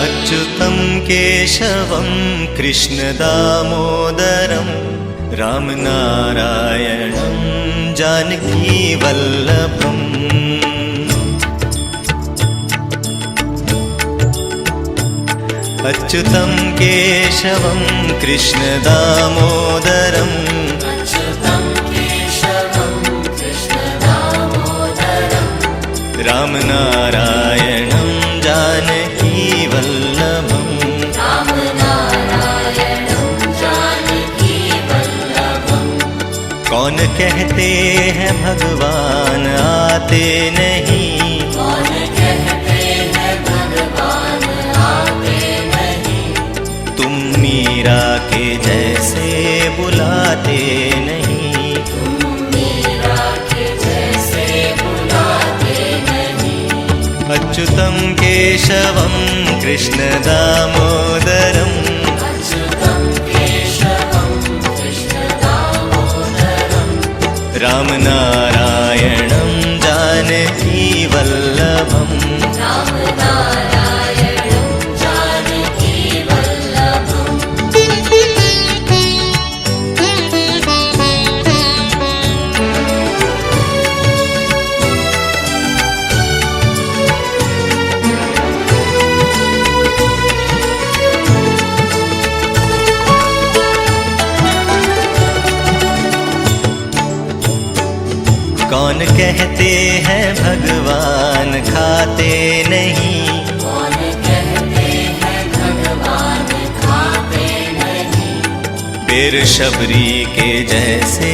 अच्युतं केशवं कृष्णदामोदरं रामनारायणं जानकीवल्लभम् अच्युतं केशवं कृष्णदामोदरं रामनारायणं जानकीवल्लभम् कौन कहते हैं भगवान आते नहीं, कौन कहते हैं भगवान आते नहीं, तुम मीरा के जैसे बुलाते नहीं, तुम मीरा के जैसे बुलाते नहीं। अच्युतं केशवं कृष्णदामोदरम् रामनारायणं जानकीवल्लभम् रामनारायणं जानकीवल्लभम्। कौन कहते हैं भगवान खाते नहीं, कौन कहते हैं भगवान खाते नहीं, बेर शबरी के जैसे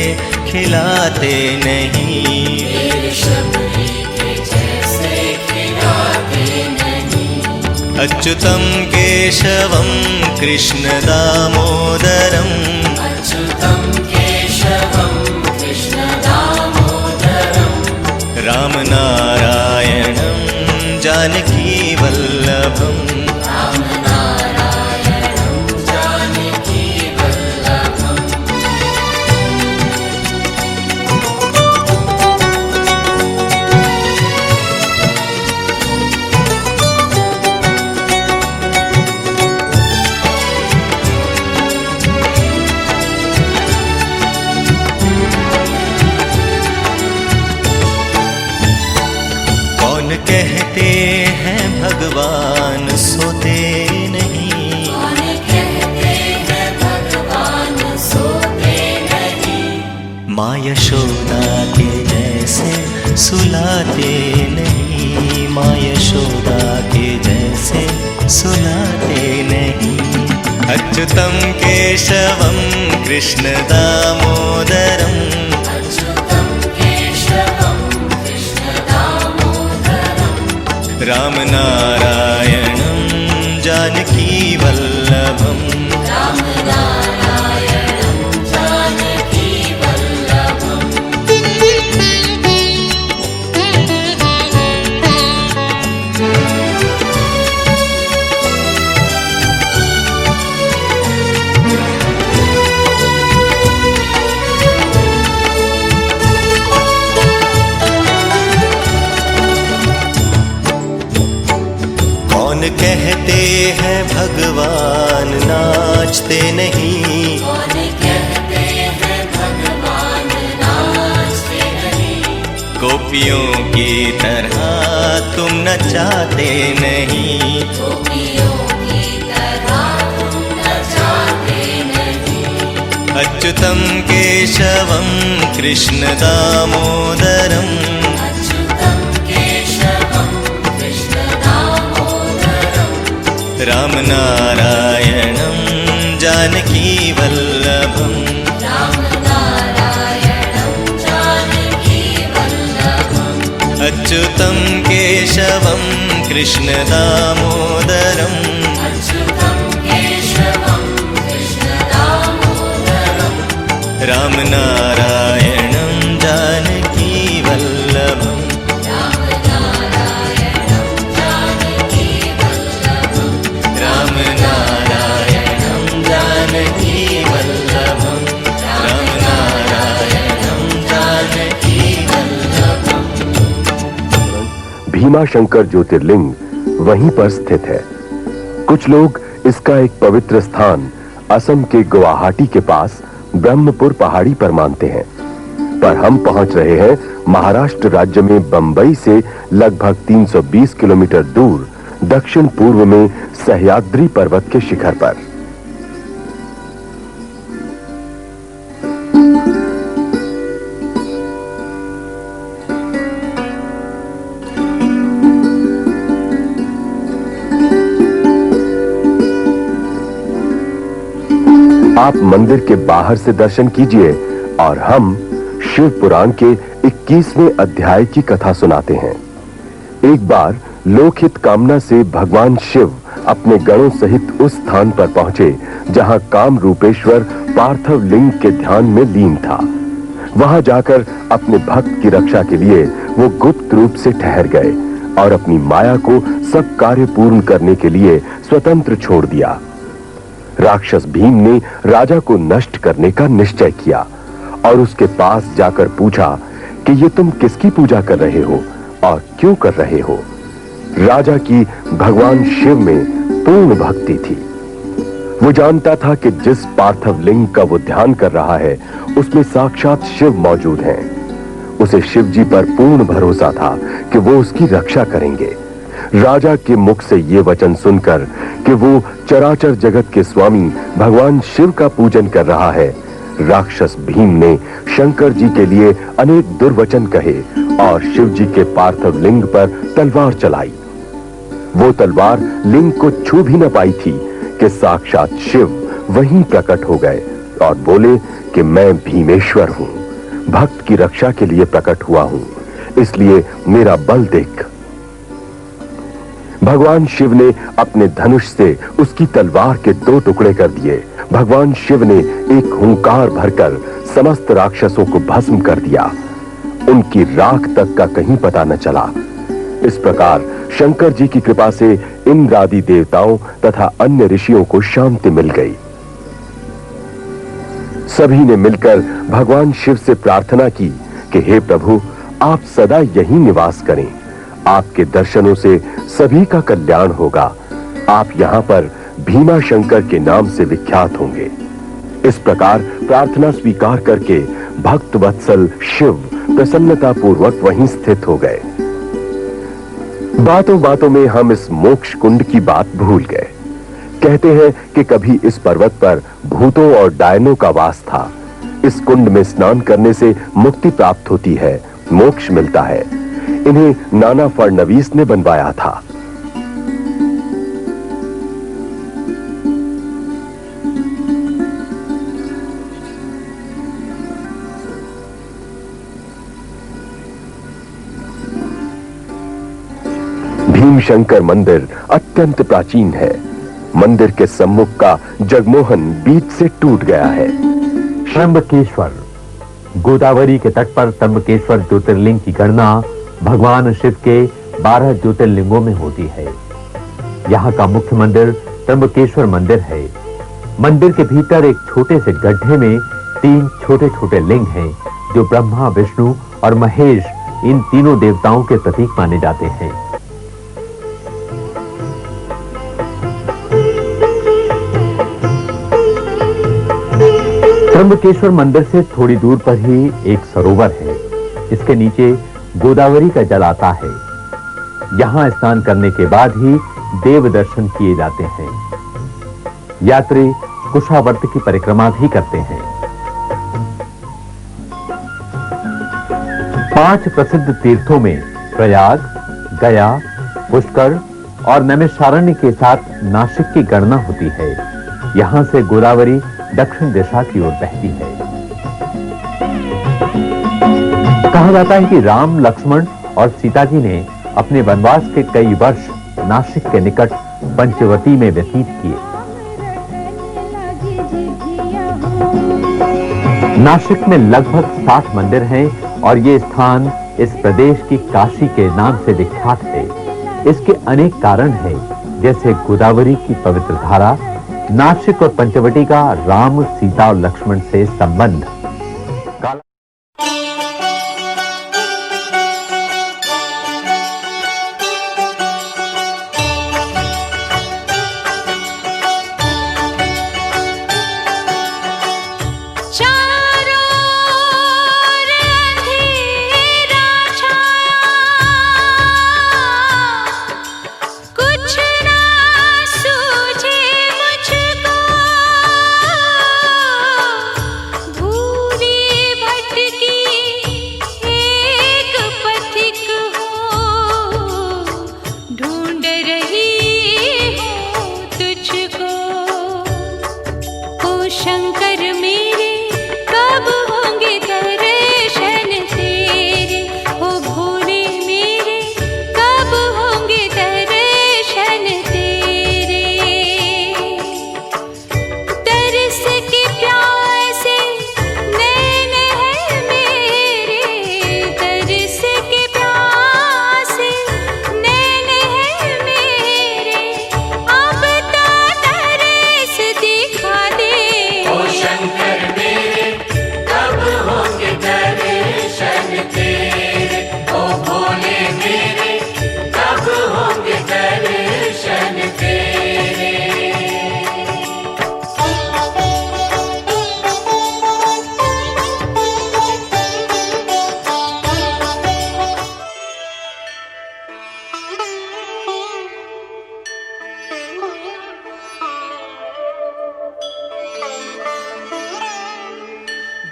खिलाते नहीं, बेर शबरी के जैसे खिलाते नहीं। अच्युतं केशवं कृष्णदामोदरम् अच्युतं केशवं रामनारायणं जानकीवल्लभम् रामनारायणं जानकीवल्लभम्। कहते हैं भगवान सोते नहीं, कौन कहते हैं भगवान सोते नहीं, माँ यशोदा के जैसे सुलाते नहीं, माँ यशोदा के जैसे सुलाते नहीं। अच्युतं केशवं कृष्णदामोदरम् रामनारायणं जानकीवल्लभम् रामनारायणं जानकीवल्लभम्। कौन कहते हैं भगवान नाचते नहीं, कौन कहते हैं भगवान नाचते नहीं, गोपियों की तरह तुम नचाते नहीं, गोपियों की तरह तुम नचाते नहीं। अच्युतं केशवं कृष्णदामोदरम् राम नारायणं जानकी वल्लभम् राम नारायणं जानकी वल्लभम् अच्युतं केशवं कृष्ण दामोदरम् अच्युतं केशवं कृष्ण दामोदरम् राम नारायणं जानकी वल्लभम् राम नारायणं जानकी वल्लभम् राम नारायणं जानकी वल्लभम् राम नारायणं जानकी वल्लभम्। भीमाशंकर ज्योतिर्लिंग वहीं पर स्थित है। कुछ लोग इसका एक पवित्र स्थान असम के गुवाहाटी के पास ब्रह्मपुर पहाड़ी पर मानते हैं, पर हम पहुंच रहे हैं महाराष्ट्र राज्य में बंबई से लगभग 320 किलोमीटर दूर दक्षिण पूर्व में सह्याद्री पर्वत के शिखर पर। आप मंदिर के बाहर से दर्शन कीजिए और हम शिव पुराण के 21वें अध्याय की कथा सुनाते हैं। एक बार लोकहित कामना से भगवान शिव अपने गणों सहित उस स्थान पर पहुंचे जहां काम रूपेश्वर पार्थिव लिंग के ध्यान में लीन था। वहां जाकर अपने भक्त की रक्षा के लिए वो गुप्त रूप से ठहर गए और अपनी माया को सब कार्य पूर्ण करने के लिए स्वतंत्र छोड़ दिया। राक्षस भीम ने राजा को नष्ट करने का निश्चय किया और उसके पास जाकर पूछा कि ये तुम किसकी पूजा कर रहे हो और क्यों कर रहे हो। राजा की भगवान शिव में पूर्ण भक्ति थी। वो जानता था कि जिस पार्थिव लिंग का वो ध्यान कर रहा है उसमें साक्षात शिव मौजूद हैं। उसे शिव जी पर पूर्ण भरोसा था कि वो उसकी रक्षा करेंगे। राजा के मुख से ये वचन सुनकर कि वो चराचर जगत के स्वामी भगवान शिव का पूजन कर रहा है, राक्षस भीम ने शंकर जी के लिए अनेक दुर्वचन कहे और शिव जी के पार्थिव लिंग पर तलवार चलाई। वो तलवार लिंग को छू भी न पाई थी कि साक्षात शिव वहीं प्रकट हो गए और बोले कि मैं भीमेश्वर हूं, भक्त की रक्षा के लिए प्रकट हुआ हूं, इसलिए मेरा बल देख। भगवान शिव ने अपने धनुष से उसकी तलवार के 2 टुकड़े कर दिए। भगवान शिव ने एक हुंकार भरकर समस्त राक्षसों को भस्म कर दिया। उनकी राख तक का कहीं पता न चला। इस प्रकार शंकर जी की कृपा से इंद्र आदि देवताओं तथा अन्य ऋषियों को शांति मिल गई। सभी ने मिलकर भगवान शिव से प्रार्थना की कि हे प्रभु, आप सदा यहीं निवास करें। आपके दर्शनों से सभी का कल्याण होगा। आप यहां पर भीमाशंकर के नाम से विख्यात होंगे। इस प्रकार प्रार्थना स्वीकार करके भक्त वत्सल शिव प्रसन्नता पूर्वक वहीं स्थित हो गए। बातों बातों में हम इस मोक्ष कुंड की बात भूल गए। कहते हैं कि कभी इस पर्वत पर भूतों और डायनों का वास था। इस कुंड में स्नान करने से मुक्ति प्राप्त होती है, मोक्ष मिलता है। इन्हें नाना फडणवीस ने बनवाया था। भीमशंकर मंदिर अत्यंत प्राचीन है। मंदिर के सम्मुख का जगमोहन बीच से टूट गया है। त्र्यंबकेश्वर, गोदावरी के तट पर त्र्यंबकेश्वर ज्योतिर्लिंग की गणना भगवान शिव के 12 ज्योतिर्लिंगों में होती है। यहाँ का मुख्य मंदिर त्र्यंबकेश्वर मंदिर है। मंदिर के भीतर एक छोटे से गड्ढे में 3 छोटे-छोटे लिंग हैं, जो ब्रह्मा, विष्णु और महेश इन तीनों देवताओं के प्रतीक माने जाते हैं। त्र्यंबकेश्वर मंदिर से थोड़ी दूर पर ही एक सरोवर है। इसके नीचे गोदावरी का जल आता है। यहां स्नान करने के बाद ही देव दर्शन किए जाते हैं। यात्री कुशावर्त की परिक्रमा भी करते हैं। 5 प्रसिद्ध तीर्थों में प्रयाग, गया, पुष्कर, और नैमिषारण्य के साथ नासिक की गणना होती है। यहाँ से गोदावरी दक्षिण दिशा की ओर बहती है। कहा जाता है कि राम, लक्ष्मण और सीता जी ने अपने वनवास के कई वर्ष नासिक के निकट पंचवटी में व्यतीत किए। नासिक में लगभग 60 मंदिर हैं और ये स्थान इस प्रदेश की काशी के नाम से विख्यात है। इसके अनेक कारण हैं, जैसे गोदावरी की पवित्र धारा, नासिक और पंचवटी का राम, सीता और लक्ष्मण से संबंध।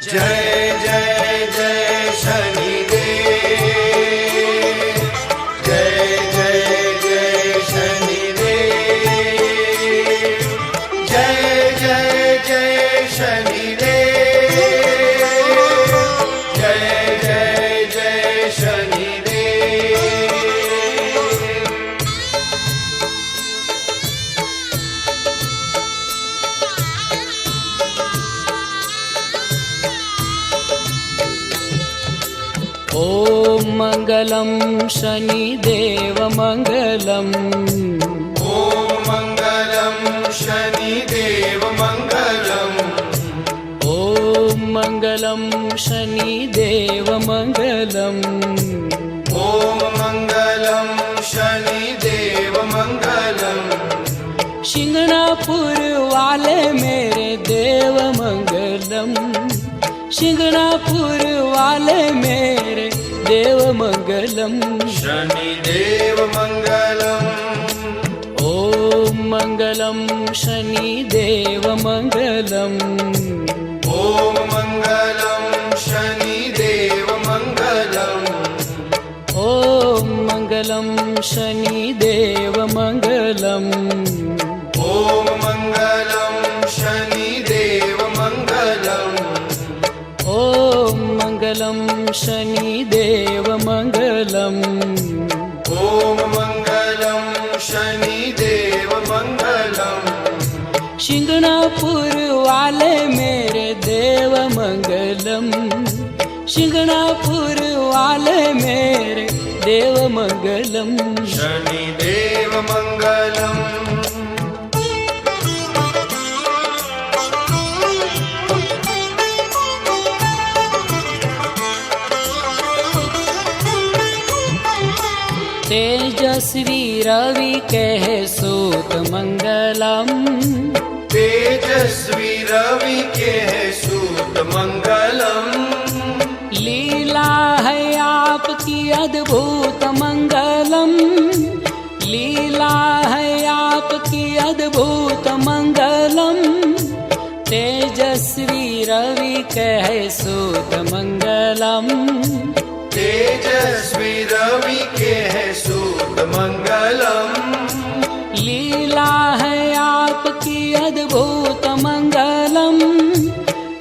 जय जय जय शनिदेव, जय जय जय शनिदेव, जय जय जय शनिदेव, जय जय जय शनिदेव। ॐ मङ्गलं शनिदेव मङ्गलम्, ॐ मङ्गलं शनिदेव मङ्गलम्, ॐ मङ्गलं शनिदेव मङ्गलम्, ॐ मङ्गलं शनिदेव मङ्गलम्। शिंगणापुर वाले मेरे देव मंगलम, शिंगणापुर वाले मेरे देव मंगलम, शनिदेव मङ्गलम्, ॐ मङ्गलं शनिदेव मङ्गलम्, ॐ मङ्गलं शनिदेव मङ्गलम्, ॐ मङ्गलं शनिदेव मङ्गलम्, ॐ मङ्गलं शनिदेव मङ्गलम्, ॐ मङ्गलं शनिदेव मङ्गलम्, ॐ मङ्गलं शनिदेव मङ्गलम्। शिंगणापुर वाले मेरे देव मंगलम, शिंगणापुर वाले मेरे देव मंगलम, शनिदेव मङ्गलम्, तेजस्वी रवि कह सूत मंगलम, तेजस्वी रवि के सूत मङ्गलम्, लीला है आपकी अद्भुत मंगलम, लीला है आपकी अद्भुत मंगलम, तेजस्वी रवि कह सूत मंगलम, तेजस्वी रवि के है सूत मंगलम। लीला है आपकी अद्भुत मंगलम,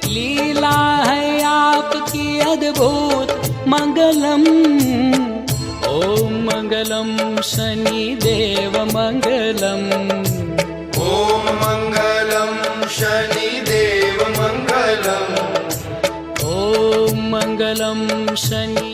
लीला है आपकी अद्भुत मंगलम। ओम मंगलम शनिदेव मंगलम, ओम मंगलम शनिदेव मंगलम। ओम मंगलम शनि।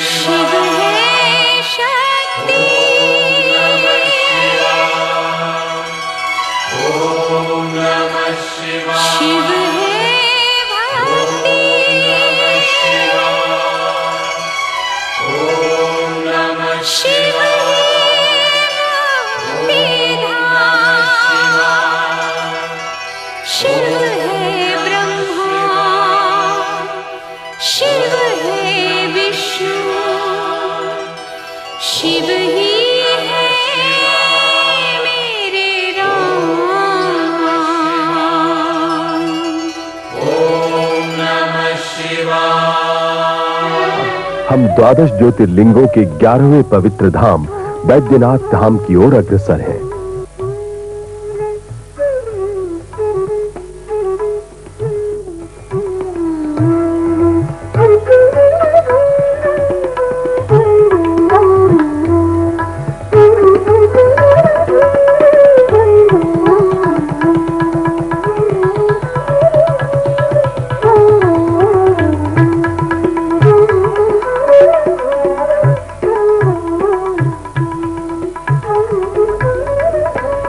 शिव है शक्ति, शिव है भक्ति, शिव शिव है ब्रह्मा, शिव है विष्णु, शिव ही है मेरे राम। हम द्वादश ज्योतिर्लिंगों के 11वें पवित्र धाम बैद्यनाथ धाम की ओर अग्रसर हैं।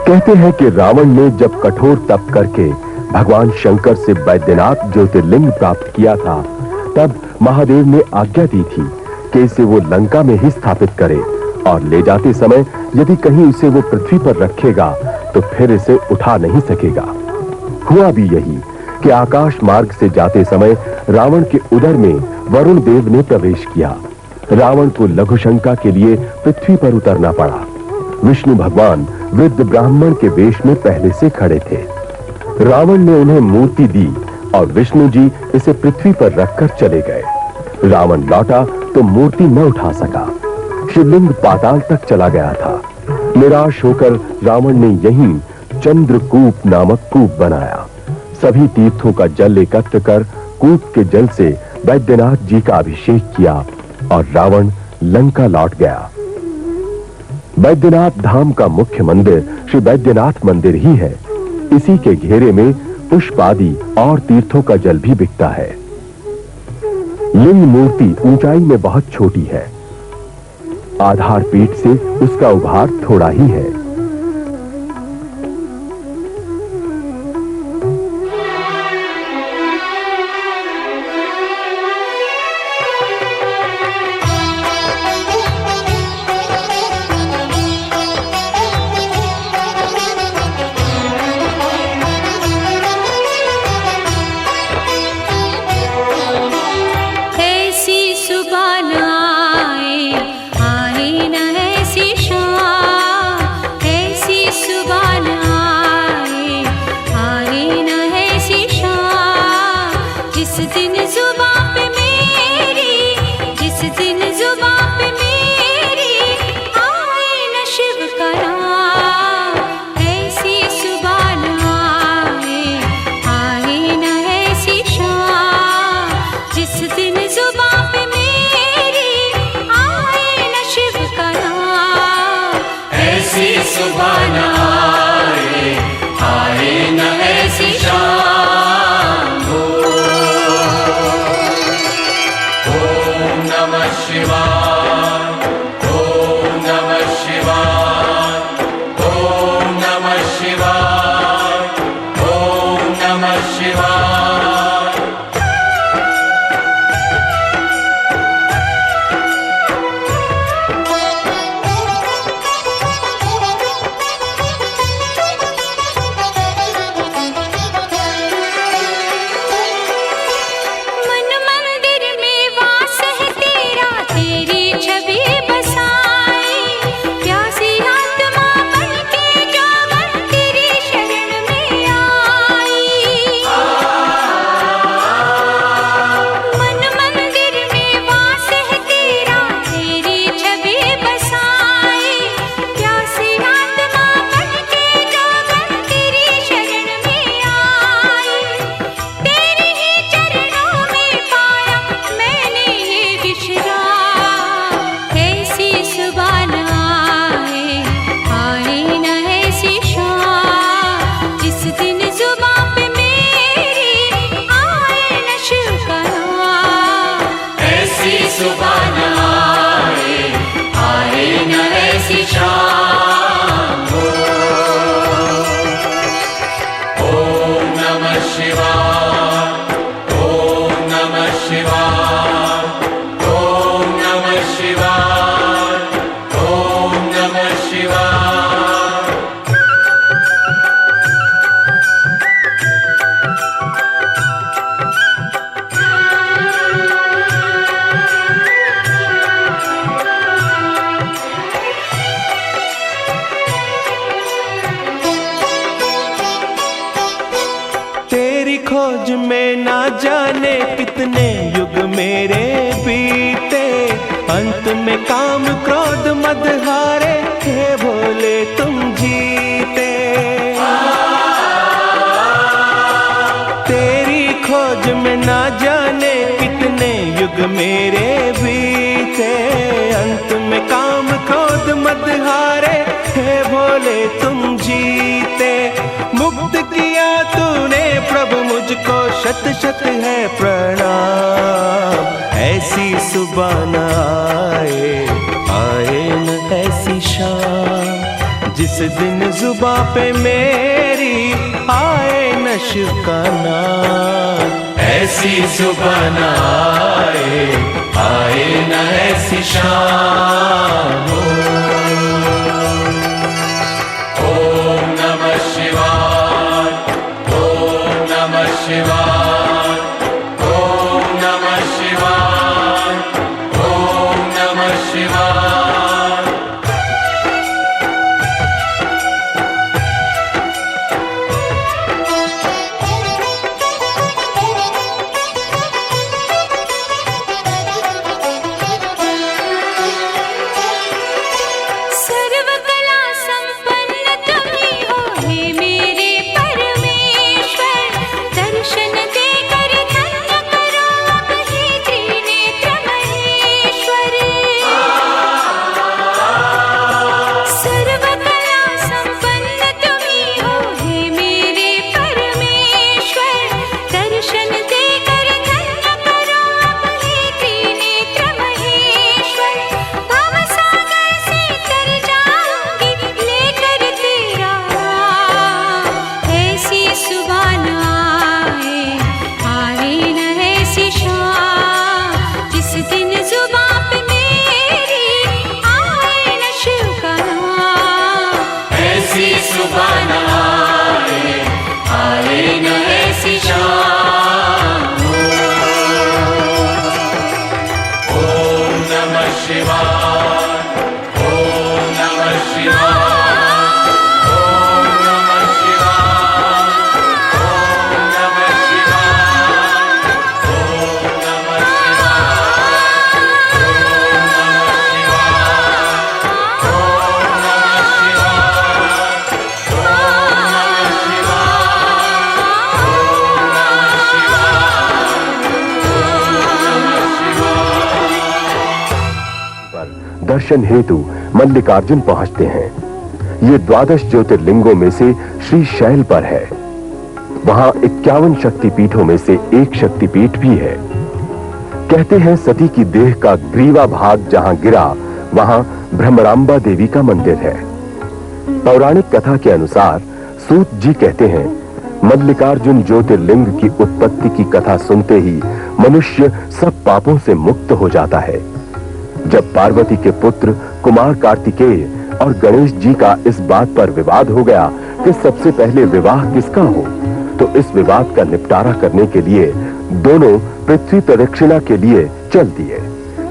कहते हैं कि रावण ने जब कठोर तप करके भगवान शंकर से बैद्यनाथ ज्योतिर्लिंग प्राप्त किया था, तब महादेव ने आज्ञा दी थी कि इसे वो लंका में ही स्थापित करे और ले जाते समय यदि कहीं इसे वो पृथ्वी पर रखेगा तो फिर इसे उठा नहीं सकेगा। हुआ भी यही कि आकाश मार्ग से जाते समय रावण के उदर में वरुण देव ने प्रवेश किया। रावण को लघुशंका के लिए पृथ्वी पर उतरना पड़ा। विष्णु भगवान वृद्ध ब्राह्मण के वेश में पहले से खड़े थे। रावण ने उन्हें मूर्ति दी और विष्णु जी इसे पृथ्वी पर रखकर चले गए। रावण लौटा तो मूर्ति न उठा सका। शिवलिंग पाताल तक चला गया था। निराश होकर रावण ने यहीं चंद्रकूप नामक कूप बनाया। सभी तीर्थों का जल एकत्र कर कूप के जल से बैद्यनाथ जी का अभिषेक किया और रावण लंका लौट गया। बैद्यनाथ धाम का मुख्य मंदिर श्री बैद्यनाथ मंदिर ही है। इसी के घेरे में पुष्प आदि और तीर्थों का जल भी बिकता है। लिंग मूर्ति ऊंचाई में बहुत छोटी है। आधार पीठ से उसका उभार थोड़ा ही है। कितने युग मेरे बीते, अंत में काम क्रोध मद हारे, हे भोले तुम जीते। तेरी खोज में ना जाने कितने युग मेरे बीते, अंत में काम क्रोध मद हारे, हे भोले तुम जीते। मुक्त किया तूने प्रभु मुझको, शत शत है प्रणाम। ऐसी सुबह न आए न ऐसी शाम, जिस दिन जुबां पे मेरी आए न शिव का नाम। ऐसी सुबह न आए न ऐसी शाम। ओम नमः शिवाय, ओम नमः शिवाय, ओम नमः शिवाय, ओम नमः शिवाय। सर्वकला संपन्न तुम्ही हो हे मेरे परमेश्वर, दर्शन देकर धन्य करो अब हे त्रिनेत्र महेश्वर। सर्वकला संपन्न तुम्ही हो हे मेरे परमेश्वर, दर्शन देकर धन्य करो अब हे त्रिनेत्र महेश्वर। भव सागर से तर जाऊंगी लेकर तेरा नाम, ऐसी सुबह न आए न ऐसी शाम, जिस दिन जुबां पे मेरी आए न शिव का नाम। ऐसी सुबह न आए न ऐसी शाम। ओम नमः शिवाय, ओम नमः शिवाय, ओम नमः शिवाय, ओम नमः शिवाय, ओम नमः पर दर्शन हेतु मल्लिकार्जुन पहुंचते हैं। ये 12 ज्योतिर्लिंगों में से श्री शैल पर है। वहां 51 शक्तिपीठों में से एक शक्तिपीठ भी है। कहते हैं सती की देह का ग्रीवा भाग जहां गिरा, वहां भ्रमरांबा देवी का मंदिर है। पौराणिक कथा के अनुसार सूत जी कहते हैं, मल्लिकार्जुन ज्योतिर्लिंग की उत्पत्ति की कथा सुनते ही मनुष्य सब पापों से मुक्त हो जाता है। जब पार्वती के पुत्र कुमार कार्तिकेय और गणेश जी का इस बात पर विवाद हो गया कि सबसे पहले विवाह किसका हो, तो इस विवाद का निपटारा करने के लिए दोनों पृथ्वी प्रदक्षिणा के लिए चल दिए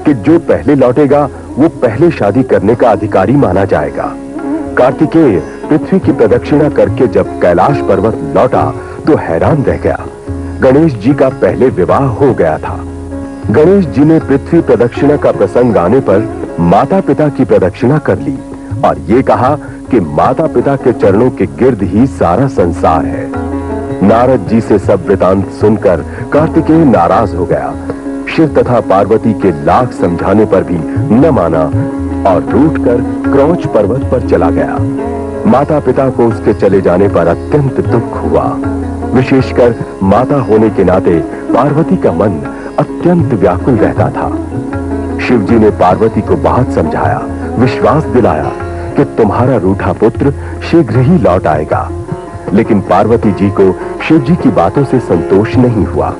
कि जो पहले लौटेगा वो पहले शादी करने का अधिकारी माना जाएगा। कार्तिकेय पृथ्वी की प्रदक्षिणा करके जब कैलाश पर्वत लौटा तो हैरान रह गया। गणेश जी का पहले विवाह हो गया था। गणेश जी ने पृथ्वी प्रदक्षिणा का प्रसंग आने पर माता पिता की प्रदक्षिणा कर ली और ये कहा कि माता पिता के चरणों के गिर्द ही सारा संसार है। नारद जी से सब वृतांत सुनकर कार्तिकेय नाराज हो गया। शिव तथा पार्वती के लाख समझाने पर भी न माना और रूठकर क्रौंच पर्वत पर चला गया। माता पिता को उसके चले जाने पर अत्यंत दुख हुआ। विशेषकर माता होने के नाते पार्वती का मन अत्यंत व्याकुल रहता था। शिव जी ने पार्वती को बहुत समझाया, विश्वास दिलाया कि तुम्हारा रूठा पुत्र शीघ्र ही लौट आएगा। लेकिन पार्वती जी को शिव जी की बातों से संतोष नहीं हुआ।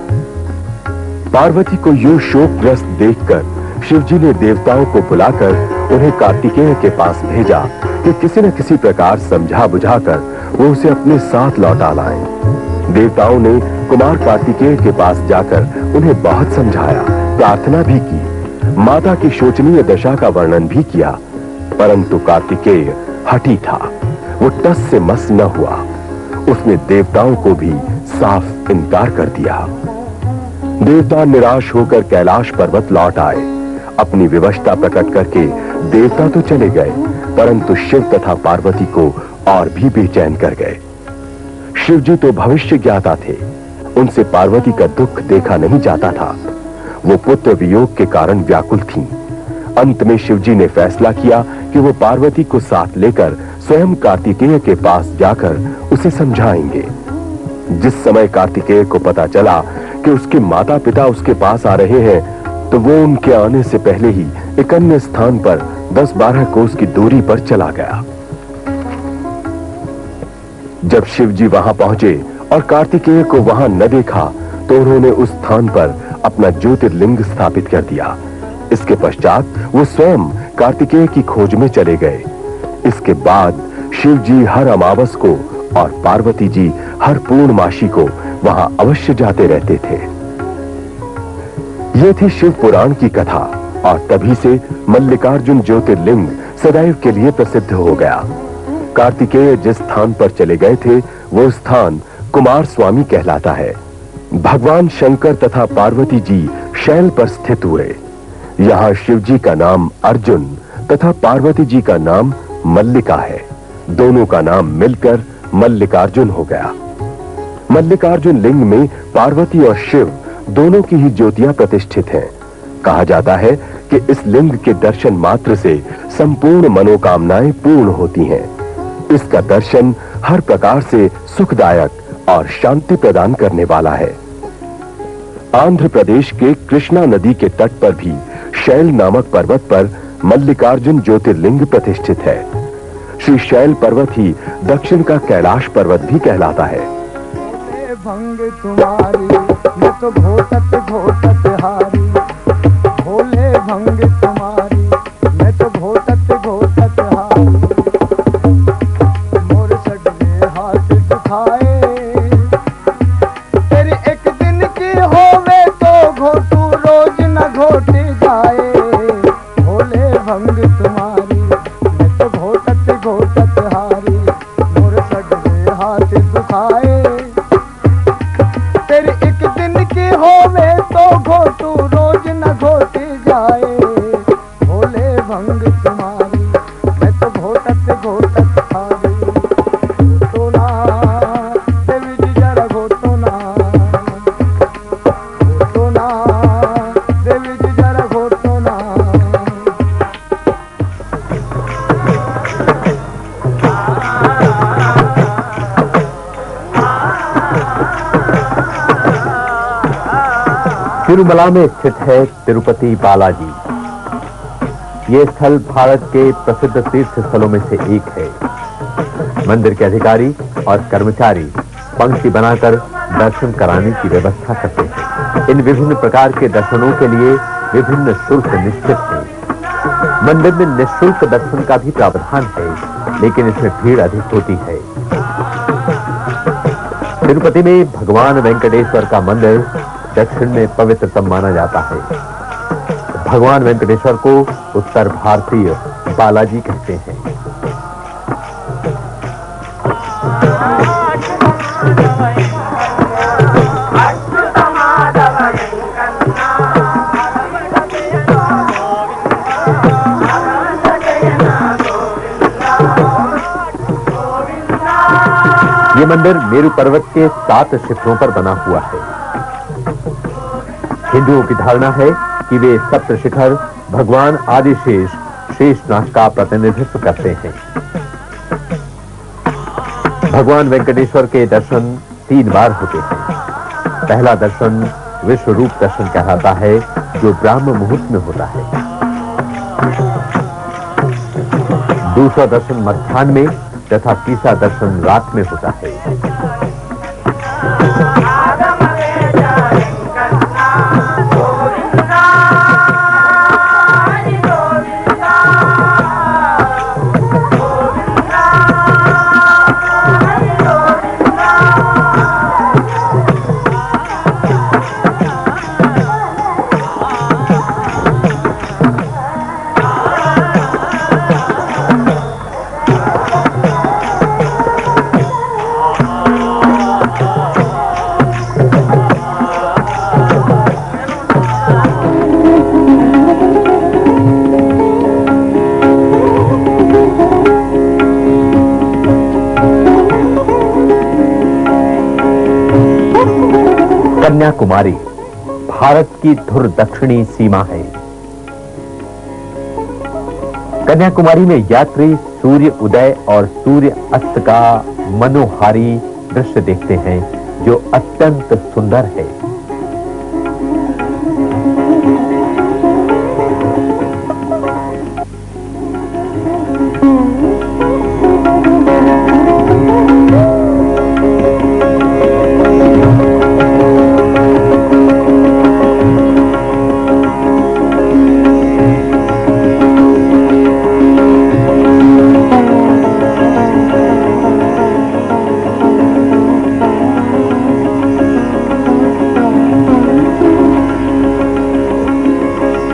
पार्वती को यूं शोकग्रस्त देखकर शिव जी ने देवताओं को बुलाकर उन्हें कार्तिकेय के पास भेजा कि किसी न किसी प्रकार समझा बुझाकर वो उसे अपने साथ लौटा लाएं। देवताओं ने कुमार कार्तिकेय के पास जाकर उन्हें बहुत समझाया, प्रार्थना भी की, माता की शोचनीय दशा का वर्णन भी किया, परंतु कार्तिकेय हठी था। वो टस से मस न हुआ। उसने देवताओं को भी साफ इनकार कर दिया। देवता निराश होकर कैलाश पर्वत लौट आए। अपनी विवशता प्रकट करके देवता तो चले गए, परंतु शिव तथा पार्वती को और भी बेचैन कर गए। शिव जी तो भविष्य ज्ञाता थे, उनसे पार्वती का दुख देखा नहीं जाता था। वो पुत्र वियोग के कारण व्याकुल थीं। अंत में शिव जी ने फैसला किया कि वो पार्वती को साथ लेकर स्वयं कार्तिकेय के पास जाकर उसे समझाएंगे। जिस समय कार्तिकेय को पता चला कि उसके माता पिता उसके पास आ रहे हैं, तो वो उनके आने से पहले ही एक अन्य स्थान पर 10-12 कोस की दूरी पर चला गया। जब शिव जी वहां पहुंचे और कार्तिकेय को वहां न देखा, तो उन्होंने उस स्थान पर अपना ज्योतिर्लिंग स्थापित कर दिया। इसके पश्चात वो स्वयं कार्तिकेय की खोज में चले गए। इसके बाद शिव जी हर अमावस को और पार्वती जी हर पूर्णमासी को वहां अवश्य जाते रहते थे। ये थी शिव पुराण की कथा, और तभी से मल्लिकार्जुन ज्योतिर्लिंग सदैव के लिए प्रसिद्ध हो गया। कार्तिकेय जिस स्थान पर चले गए थे, वो स्थान कुमार स्वामी कहलाता है। भगवान शंकर तथा पार्वती जी शैल पर स्थित हुए। यहाँ शिव जी का नाम अर्जुन तथा पार्वती जी का नाम मल्लिका है। दोनों का नाम मिलकर मल्लिकार्जुन हो गया। मल्लिकार्जुन लिंग में पार्वती और शिव दोनों की ही ज्योतियां प्रतिष्ठित हैं। कहा जाता है कि इस लिंग के दर्शन मात्र से संपूर्ण मनोकामनाएं पूर्ण होती हैं। इसका दर्शन हर प्रकार से सुखदायक और शांति प्रदान करने वाला है। आंध्र प्रदेश के कृष्णा नदी के तट पर भी शैल नामक पर्वत पर मल्लिकार्जुन ज्योतिर्लिंग प्रतिष्ठित है। श्री शैल पर्वत ही दक्षिण का कैलाश पर्वत भी कहलाता है। भंग तुम्हारी मैं तो घोटत घोटत हारी, भोले भंग तुम्हारी मैं तो घोटत घोटत हारी, मोर सडले हाथ दुखाए, तेरी एक दिन की होवे तो घोटू रोज न घोट जाए, भोले भंग तुम्हारी मैं तो घोटत घोटत हारी, मोर सडले हाथ दुखाए, तेरी एक दिन की होवे तो घोटू रोज न घोट जाए, भोले भंग तुम्हारी मैं तो घोटत घोटत हारी, घोटो ना देवी जी जरा घोटो ना, घोटो ना देवी जी जरा घोटो ना। तिरुमला में स्थित है तिरुपति बालाजी। ये स्थल भारत के प्रसिद्ध तीर्थ स्थलों में से एक है। मंदिर के अधिकारी और कर्मचारी पंक्ति बनाकर दर्शन कराने की व्यवस्था करते हैं। इन विभिन्न प्रकार के दर्शनों के लिए विभिन्न शुल्क निश्चित है। मंदिर में निःशुल्क दर्शन का भी प्रावधान है, लेकिन इसमें भीड़ अधिक होती है। तिरुपति में भगवान वेंकटेश्वर का मंदिर दक्षिण में पवित्रतम माना जाता है। भगवान वेंकटेश्वर को उत्तर भारतीय बालाजी कहते हैं। ये मंदिर मेरू पर्वत के 7 शिखरों पर बना हुआ है। हिंदुओं की धारणा है कि वे सप्त शिखर भगवान आदिशेष शेषनाग का प्रतिनिधित्व करते हैं। भगवान वेंकटेश्वर के दर्शन 3 बार होते हैं। पहला दर्शन विश्व रूप दर्शन कहलाता है, जो ब्राह्म मुहूर्त में होता है। दूसरा दर्शन मध्याह्न में तथा तीसरा दर्शन रात में होता है। कन्याकुमारी भारत की धुर दक्षिणी सीमा है। कन्याकुमारी में यात्री सूर्य उदय और सूर्य अस्त का मनोहारी दृश्य देखते हैं जो अत्यंत सुंदर है।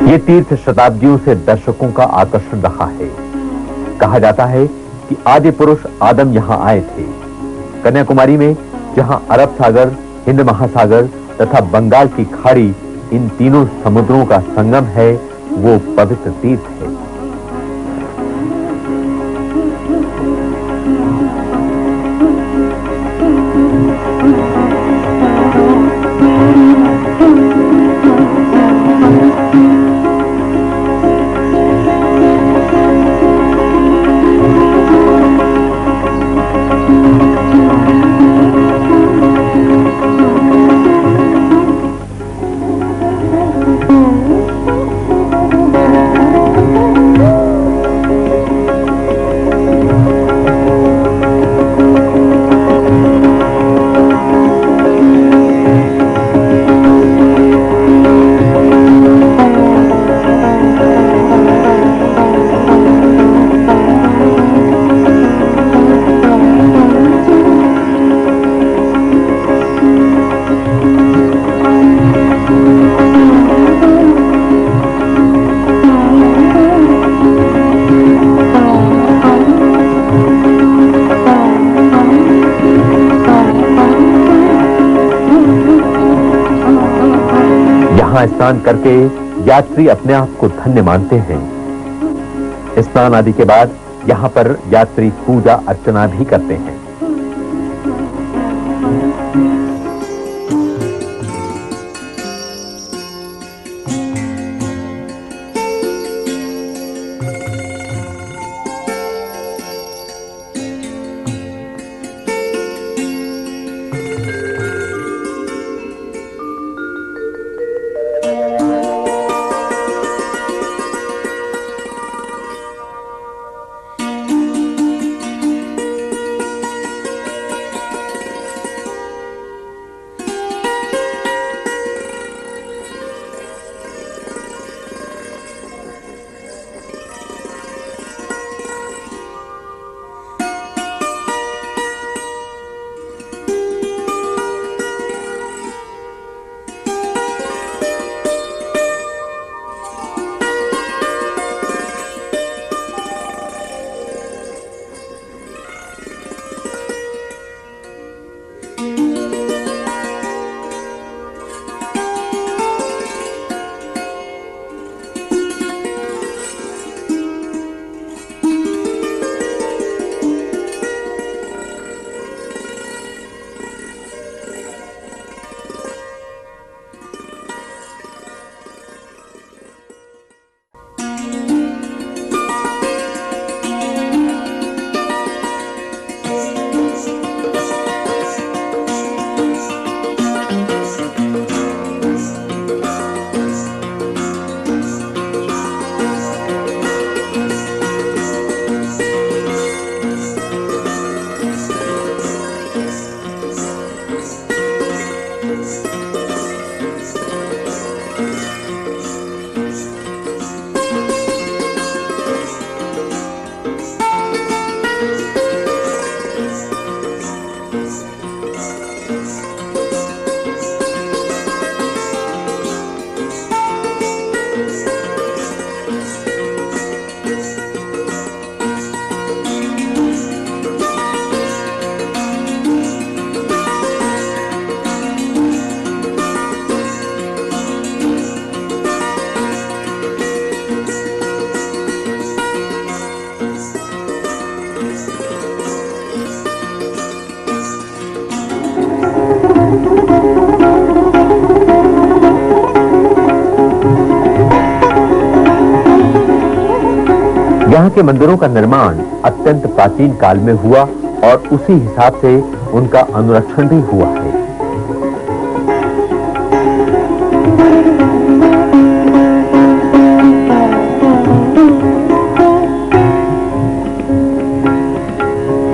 ये तीर्थ शताब्दियों से दर्शकों का आकर्षण रहा है। कहा जाता है कि आदि पुरुष आदम यहां आए थे। कन्याकुमारी में जहां अरब सागर, हिंद महासागर तथा बंगाल की खाड़ी इन तीनों समुद्रों का संगम है, वो पवित्र तीर्थ है। स्नान करके यात्री अपने आप को धन्य मानते हैं। स्नान आदि के बाद यहां पर यात्री पूजा अर्चना भी करते हैं। यहाँ के मंदिरों का निर्माण अत्यंत प्राचीन काल में हुआ और उसी हिसाब से उनका अनुरक्षण भी हुआ है।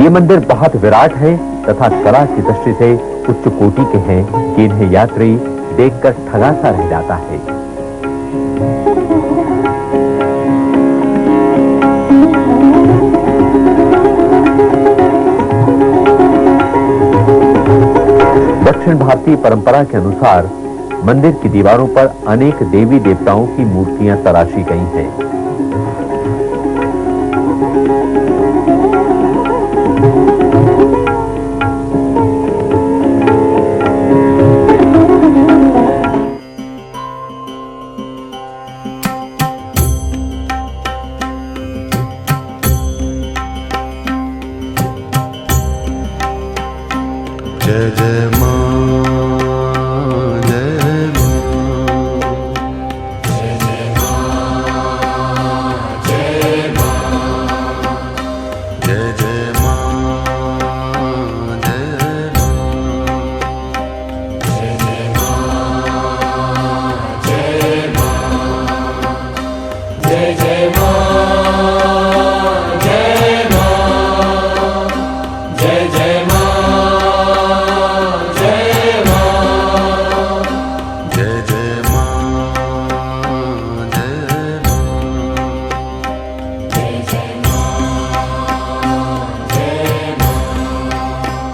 ये मंदिर बहुत विराट है तथा कला की दृष्टि से उच्च कोटि के हैं कि इन्हें यात्री देखकर ठगा सा रह जाता है। दक्षिण भारतीय परंपरा के अनुसार मंदिर की दीवारों पर अनेक देवी देवताओं की मूर्तियां तराशी गई हैं। जय जय मां, जय मां, जय जय मां, जय मां, जय जय मां, जय मां, जय जय मां, जय मां,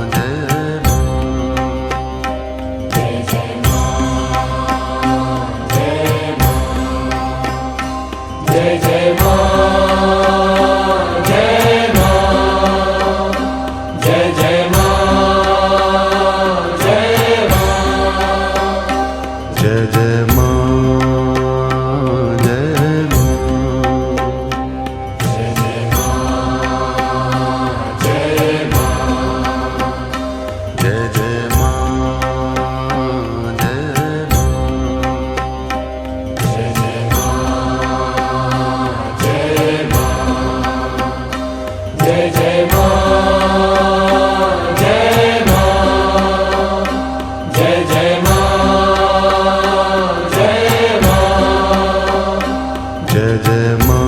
जय जय मां, जय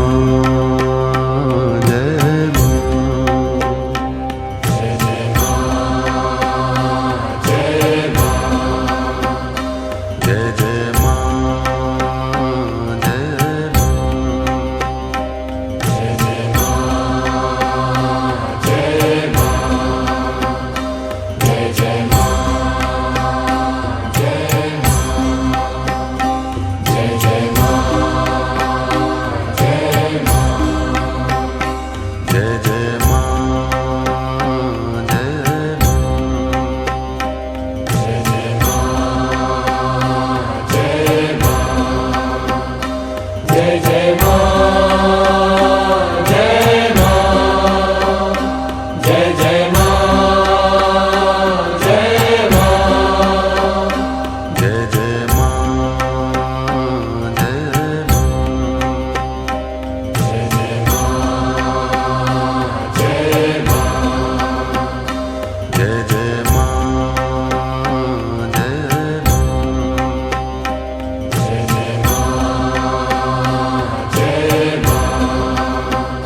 मां, जय जय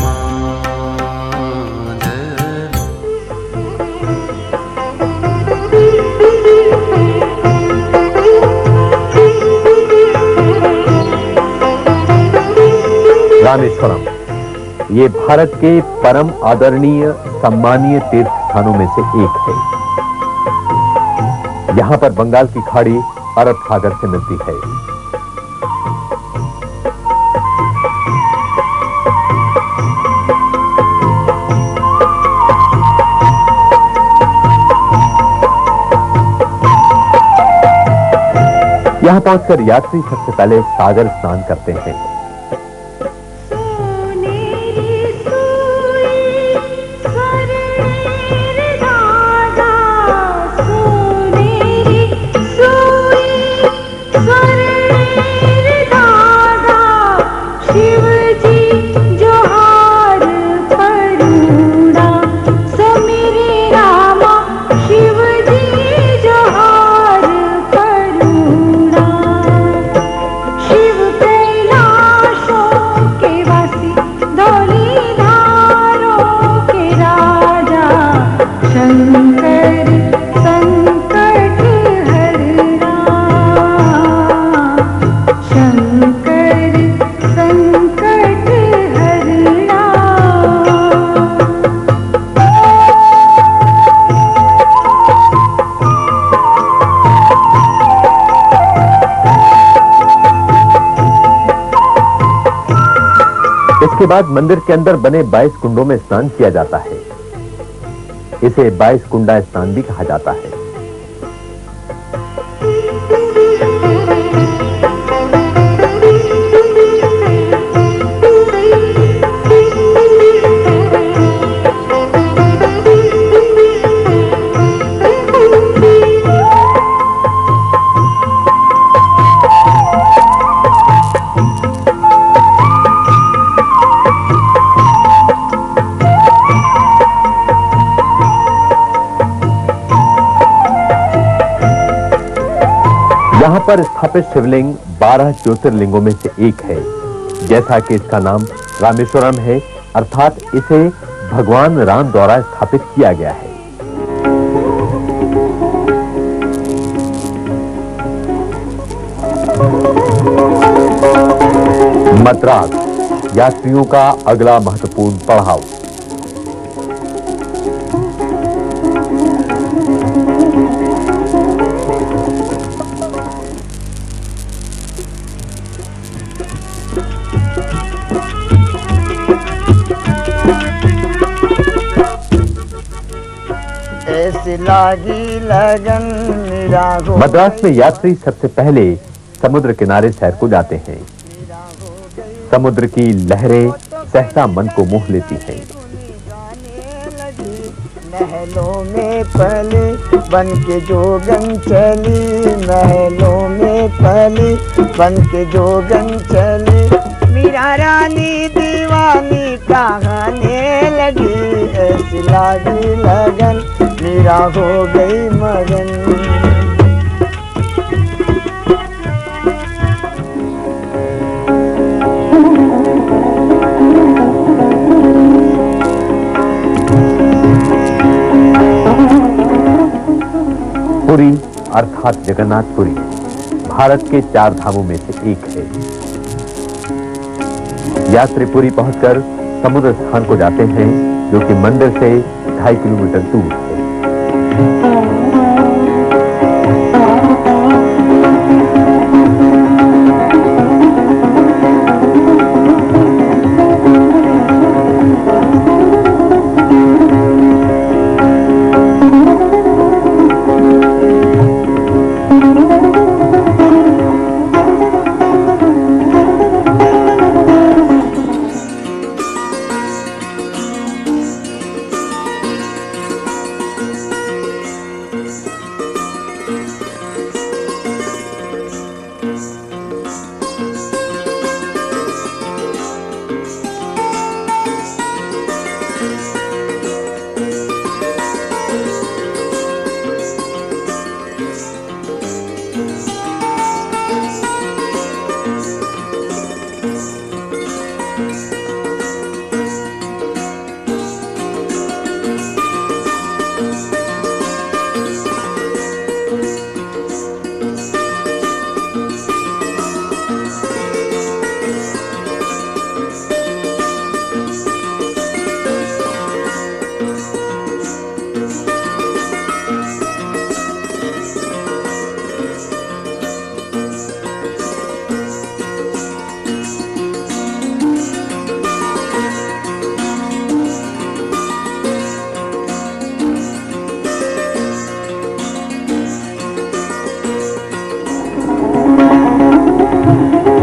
मां। रामेश्वरम ये भारत के परम आदरणीय सम्मानीय तीर्थ स्थानों में से एक है। यहां पर बंगाल की खाड़ी अरब सागर से मिलती है। यहां पहुंचकर यात्री सबसे पहले सागर स्नान करते हैं। इसके बाद मंदिर के अंदर बने 22 कुंडों में स्नान किया जाता है। इसे 22 कुंडा स्नान भी कहा जाता है। यहां पर स्थापित शिवलिंग 12 ज्योतिर्लिंगों में से एक है। जैसा कि इसका नाम रामेश्वरम है, अर्थात इसे भगवान राम द्वारा स्थापित किया गया है। मद्रास यात्रियों का अगला महत्वपूर्ण पड़ाव। ऐसी लागी लगन मेरा हो। मद्रास में यात्री सबसे पहले समुद्र किनारे सैर को जाते हैं। समुद्र की लहरें सहसा मन को मोह लेती हैं। महलों में पले बन के जोगन चली, महलों में पले बन के जोगन चली, मीरा रानी दीवानी कहने लगी। ऐसी लागी लगन मीरा हो गई मगन। पुरी अर्थात जगन्नाथपुरी भारत के 4 धामों में से एक है। यात्री पुरी पहुंचकर समुद्र स्थान को जाते हैं, जो कि मंदिर से 2.5 किलोमीटर दूर है।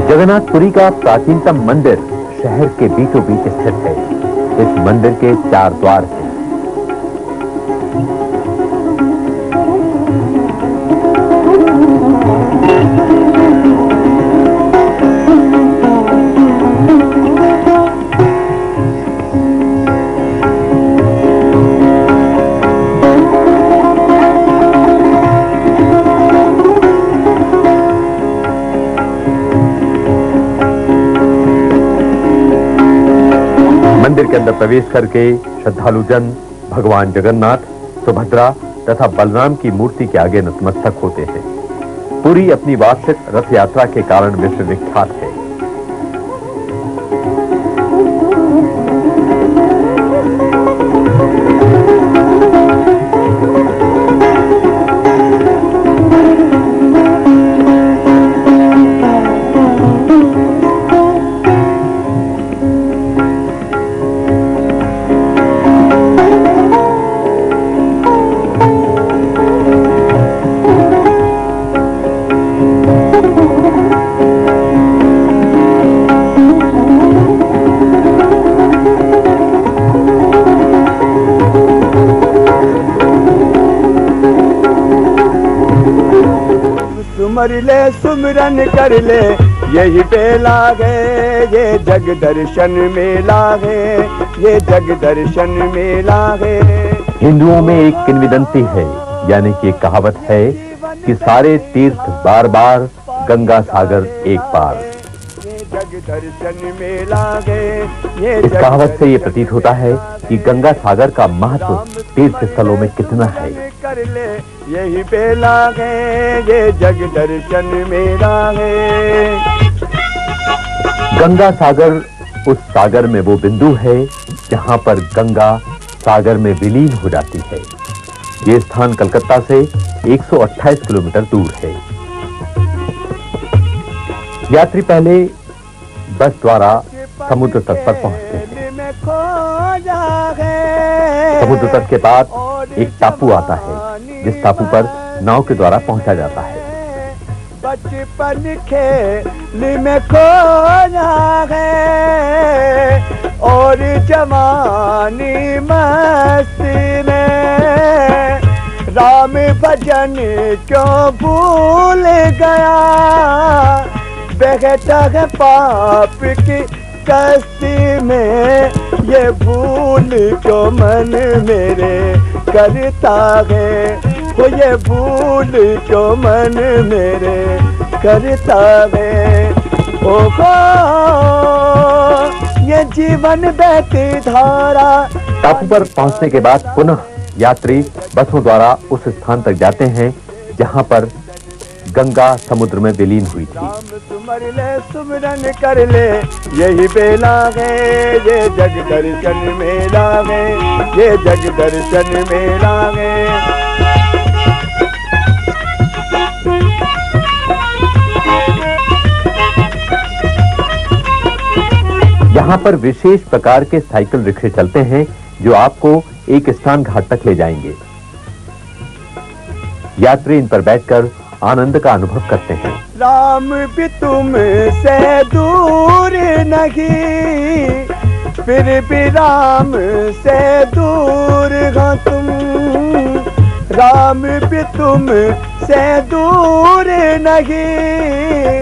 जगन्नाथपुरी का प्राचीनतम मंदिर शहर के बीचों बीच स्थित है। इस मंदिर के 4 द्वार हैं। मंदिर के अंदर प्रवेश करके श्रद्धालु जन भगवान जगन्नाथ, सुभद्रा तथा बलराम की मूर्ति के आगे नतमस्तक होते हैं। पुरी अपनी वार्षिक रथ यात्रा के कारण विश्व विख्यात है। सुमर ले सुमरन कर ले यही बेला है, ये जग दर्शन मेला है, ये जग दर्शन मेला है। हिंदुओं में एक किंवदंती है, यानी कि एक कहावत है कि सारे तीर्थ बार बार, गंगा सागर एक पार। जग दर्शन मेला है, ये इस कहावत से ये प्रतीत होता है कि गंगा सागर का महत्व तीर्थ स्थलों में कितना है। कर ले यही बेला है, ये जग दर्शन मेला है। गंगा सागर उस सागर में वो बिंदु है जहां पर गंगा सागर में विलीन हो जाती है। ये स्थान कलकत्ता से 128 किलोमीटर दूर है। यात्री पहले बस द्वारा समुद्र तट पर पहुंचते हैं। समुद्र तट के पास एक टापू आता है, जिस टापू पर नाव के द्वारा पहुंचा जाता है। बचपन खेल में खोया है और जवानी मस्ती में, राम भजन क्यों भूल गया, बहता है पाप की कश्ती में, ये भूल क्यों मन मेरे करता है, वो ये भूल क्यों मन मेरे करता है। ओहो ये जीवन बहती धारा। टापू पर पहुंचने के बाद पुनः यात्री बसों द्वारा उस स्थान तक जाते हैं जहां पर गंगा समुद्र में विलीन हुई थी। सुमर ले सुमरन कर ले यही बेला है, ये जग दर्शन मेला है, ये जग दर्शन मेला है। यहाँ पर विशेष प्रकार के साइकिल रिक्शे चलते हैं जो आपको एक स्थान घाट तक ले जाएंगे। यात्री इन पर बैठकर आनंद का अनुभव करते हैं। राम भी तुम से दूर नहीं, फिर भी राम से दूर हो तुम, राम भी तुम से दूर नहीं,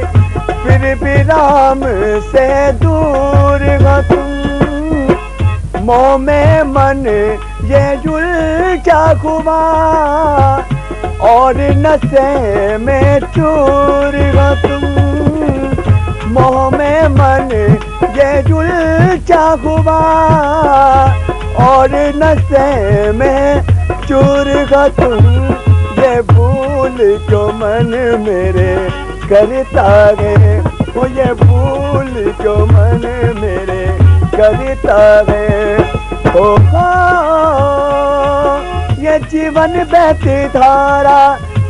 फिर भी राम से दूर हो तुम, मोह में मन ये उलझा हुआ और नशे में चूर हो तुम, मोह में मन ये उलझा हुआ और नशे में चूर हो तुम, ये भूल क्यों मन मेरे करता है, वो ये भूल क्यों मन मेरे करता है। ओ ये जीवन बहती धारा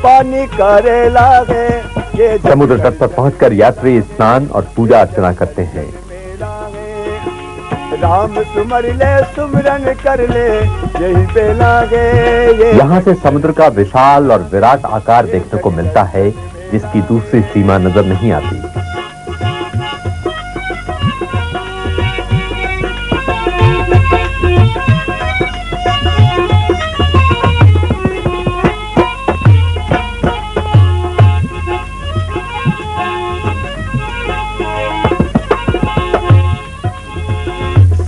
पानी करे लागे। ये समुद्र तट पर पहुंचकर यात्री स्नान और पूजा अर्चना करते हैं। राम सुमर ले सुमरन कर ले यही बेला गे। यहाँ से समुद्र का विशाल और विराट आकार देखने को मिलता है जिसकी दूसरी सीमा नजर नहीं आती।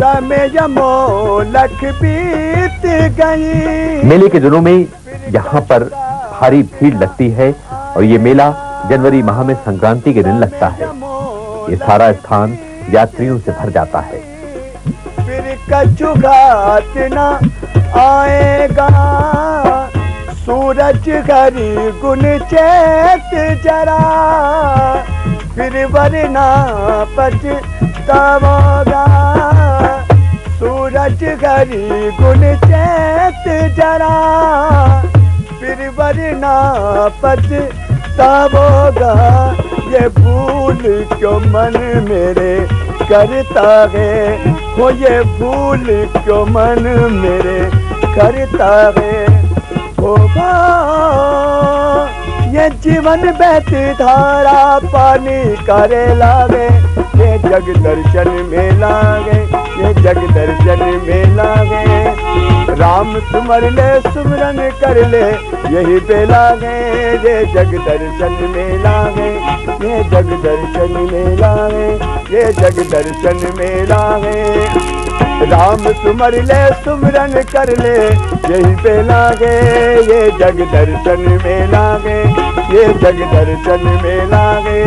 समय मोलक बीत गई। मेले के दिनों में यहाँ पर भारी भीड़ लगती है और ये मेला जनवरी माह में संक्रांति के दिन लगता है। ये सारा स्थान यात्रियों से भर जाता है। फिर कछु घाट न आएगा, सूरज घरी गुन चेत जरा, फिर वरना पछताओगा, सूरज घरी गुन चेत जरा, फिर वरना पछताओगा, ये भूल क्यों मन मेरे करता है, वो ये भूल क्यों मन मेरे करता है। होगा ये जीवन बहती धारा पानी करे लागे, ये जग दर्शन में लागे, ये जग दर्शन में लागे। राम तुमर ले सुमरन कर ले, यही पे लागे ये जग दर्शन में लागे, ये जग दर्शन में लागे, ये जग दर्शन में लागे। राम तुमर ले सुमरन कर ले, यही पे लागे ये जग दर्शन में लागे, ये जग दर्शन में लागे।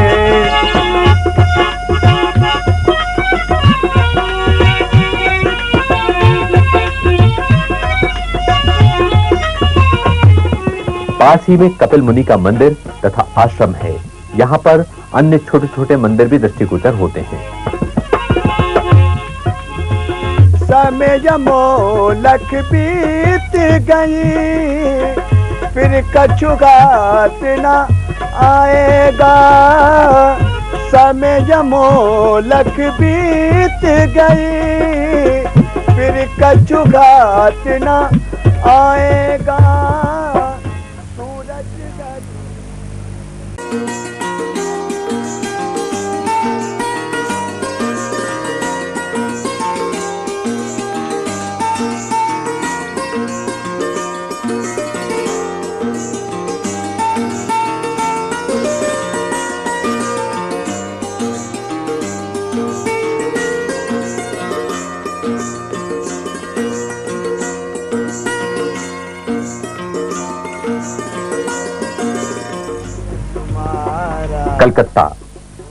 पास ही में कपिल मुनि का मंदिर तथा आश्रम है। यहाँ पर अन्य छोटे छोटे मंदिर भी दृष्टिगोचर होते हैं। समय मोलक बीत गई, फिर कछु घात न आएगा। समय मोलक बीत गई, फिर कछु घात न आएगा। कलकत्ता।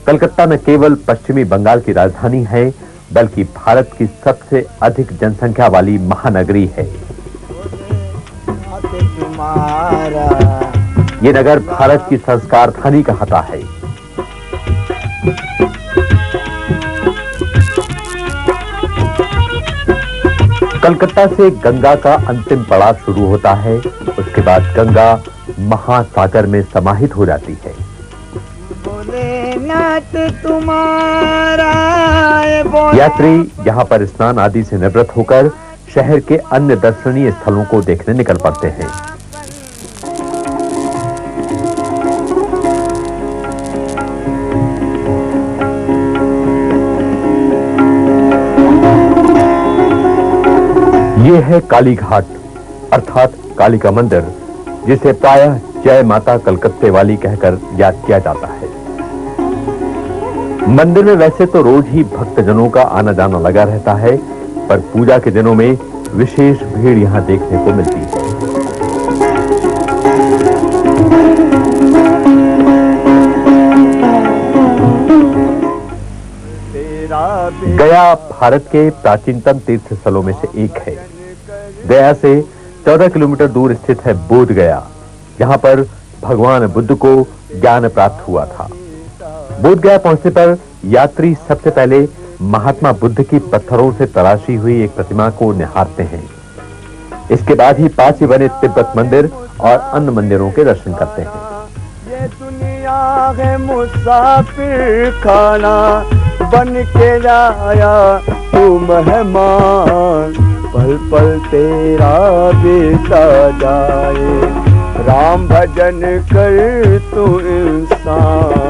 कलकत्ता न केवल पश्चिमी बंगाल की राजधानी है, बल्कि भारत की सबसे अधिक जनसंख्या वाली महानगरी है। ये नगर भारत की संस्कार राजधानी कहता है। कलकत्ता से गंगा का अंतिम पड़ाव शुरू होता है। उसके बाद गंगा महासागर में समाहित हो जाती है। यात्री यहाँ पर स्नान आदि से निवृत्त होकर शहर के अन्य दर्शनीय स्थलों को देखने निकल पड़ते हैं। ये है काली घाट अर्थात काली का मंदिर, जिसे प्रायः जय माता कलकत्ते वाली कहकर याद किया जाता है। मंदिर में वैसे तो रोज ही भक्तजनों का आना जाना लगा रहता है, पर पूजा के दिनों में विशेष भीड़ यहाँ देखने को मिलती है। गया भारत के प्राचीनतम तीर्थ स्थलों में से एक है। गया से 14 किलोमीटर दूर स्थित है बोध गया, जहां पर भगवान बुद्ध को ज्ञान प्राप्त हुआ था। बोध गया पहुंचने पर यात्री सबसे पहले महात्मा बुद्ध की पत्थरों से तराशी हुई एक प्रतिमा को निहारते हैं। इसके बाद ही पास ही बने तिब्बत मंदिर और अन्य मंदिरों के दर्शन करते हैं। ये दुनिया है मुसाफिर खाना, बन के आया तू मेहमान, पल पल तेरा बीता जाए, राम भजन कर तू इंसान।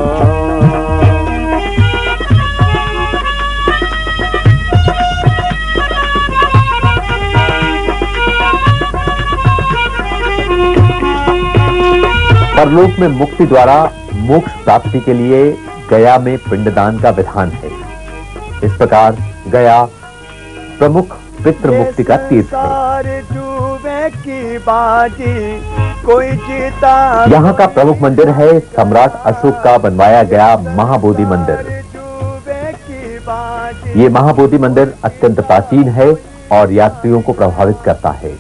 परलोक में मुक्ति द्वारा मोक्ष प्राप्ति के लिए गया में पिंडदान का विधान है। इस प्रकार गया प्रमुख पितृ मुक्ति का तीर्थ है। यहाँ का प्रमुख मंदिर है सम्राट अशोक का बनवाया गया महाबोधि मंदिर। ये महाबोधि मंदिर अत्यंत प्राचीन है और यात्रियों को प्रभावित करता है।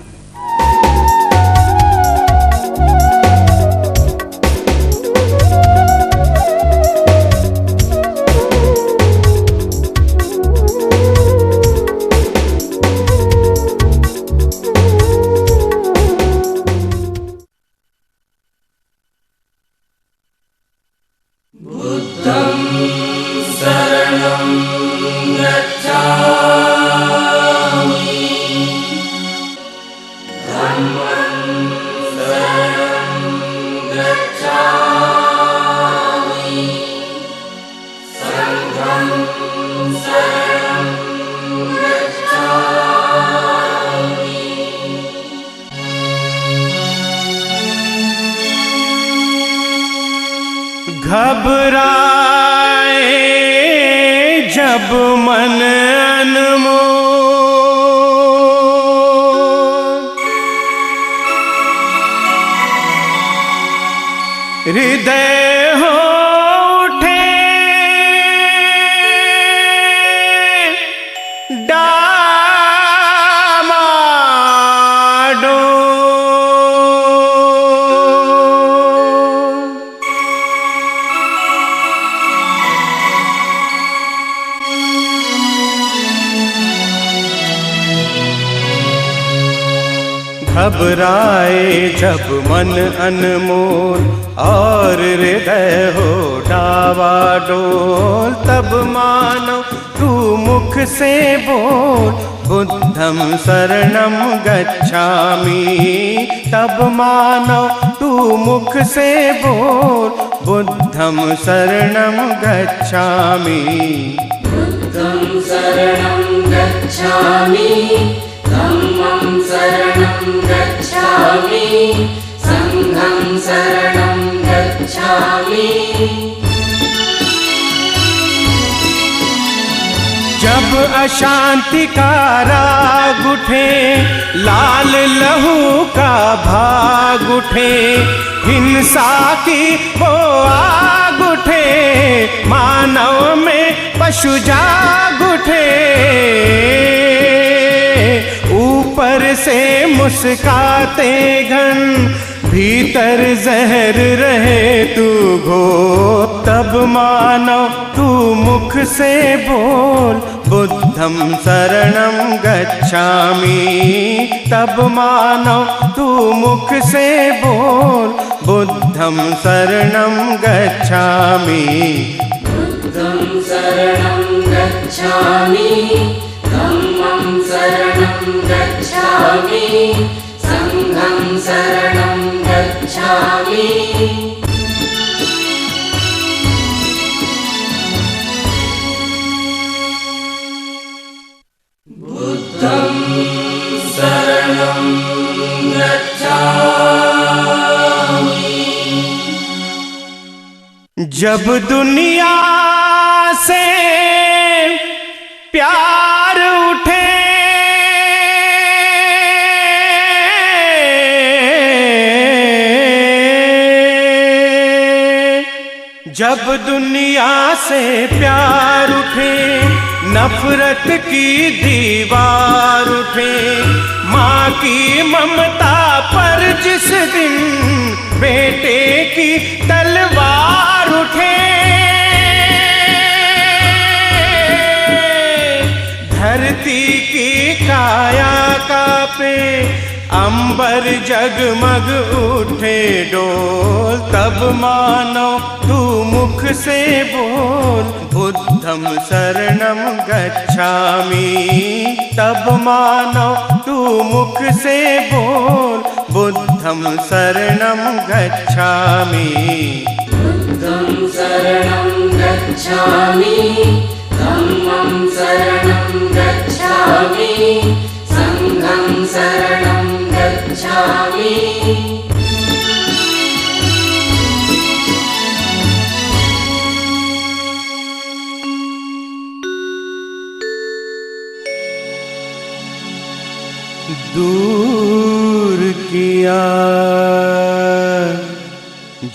घबराए जब मन अनमोल, हृदय हो उठे डामाडोल। घबराए जब मन अनमोल और हृदय हो डावाडोल, तब मानो तू मुख से बोल बुद्धं शरणं गच्छामि। तब मानो तू मुख से बोल बुद्धं शरणं गच्छामि। बुद्धं शरणं गच्छामि, धम्मं शरणं गच्छामि, संघं शरणं गच्छामि। जब अशांति का राग उठे, लाल लहू का भाग उठे, हिंसा की वो आग उठे, मानव में पशु जाग उठे। ऊपर से मुस्काते घन, भीतर जहर रहे तू घोर, तब मानो तू मुख से बोल बुद्धं शरणं गच्छामि। तब मानो तू मुख से बोल बुद्धं शरणं गच्छामि। बुद्धं शरणं गच्छामि, धम्मं शरणं गच्छामि, संघं शरणं गच्छामि। बुद्धं शरणं गच्छामि। जब दुनिया से प्यार उठे, जब दुनिया से प्यार उठे, नफरत की दीवार उठे, माँ की ममता पर जिस दिन बेटे की तलवार उठे, धरती की काया कांपे, अंबर जगमग उठे डोल, तब मानो तू मुख से बोल बुद्धं शरणं गच्छामि। तब मानो तू मुख से बोल बुद्धं शरणं गच्छामि। बुद्धं शरणं गच्छामि, धम्मं शरणं गच्छामि, संघं शरणं गच्छामि। दूर किया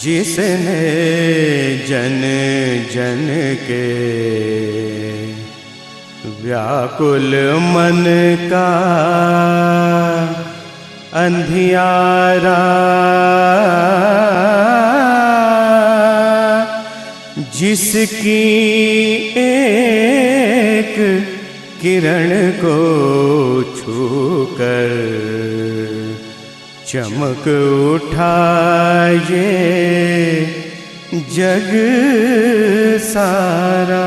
जिसने जन जन के, व्याकुल मन का अंधियारा, जिसकी एक किरण को छूकर चमक उठा ये जग सारा।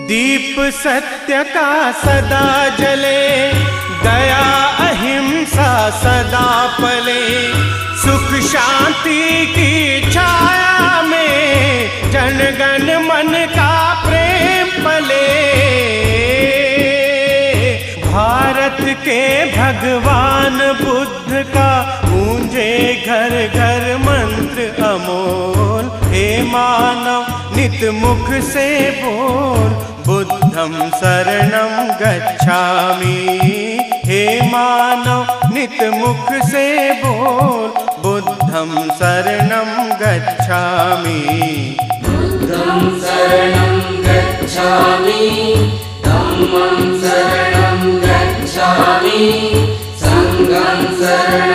दीप सत्य का सदा जले, दया अहिंसा सदा पले, सुख शांति की छाया में जनगण मन का प्रेम पले। भारत के भगवान बुद्ध का घर घर मंत्र अमोल, हे मानव नित मुख से बोल, बुद्धं शरणं गच्छामि। हे मानव नित मुख से बोल, बुद्धं शरणं गच्छामि। बुद्धं शरणं गच्छामि, धम्मं शरणं गच्छामि, संघं शरणं